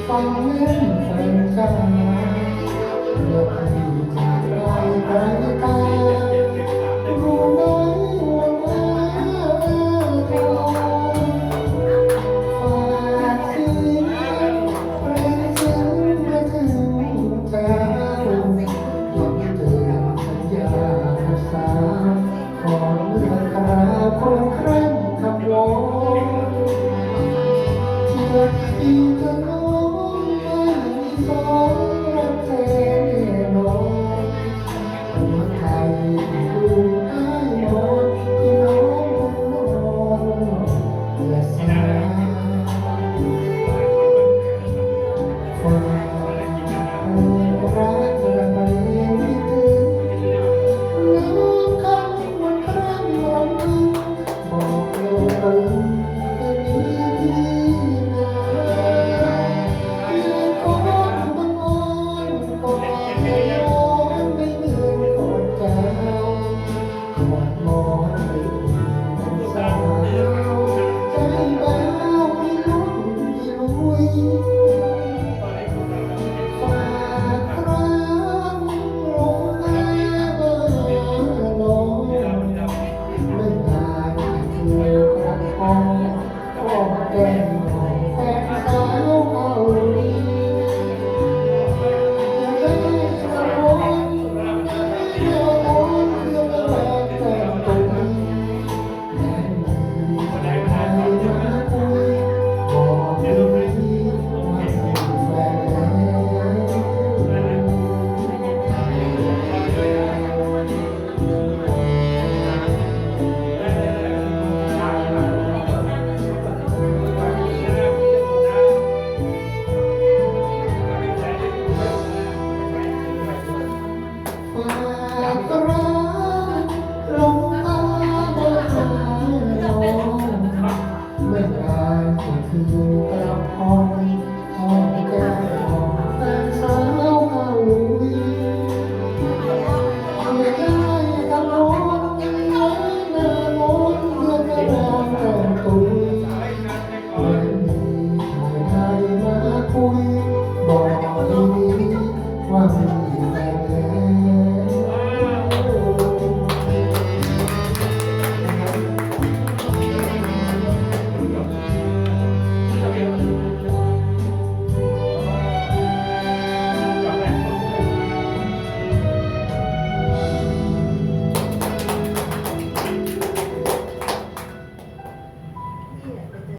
ฟังเล่นฟังจ้าเลือกที่จะไกลไกลตารู้ไหมว่ามาเธอฝากเสียงเพลงฉันมาถึงเจ้าย้ำเตือนสัญญาสาวขอเมื่อคราวคงครั้งคำวอนอยากที่จะน้องไม่มีสองรักแท้แน่นอนหัวใจดูใต้หมอนที่น้องนอนและสายฝากรักและไม่มีถึงน้ำคำวันครั้งวันหนึ่งบอกโลกจะมีที่ใจบ้าไม่ลุ้นไม่ลุย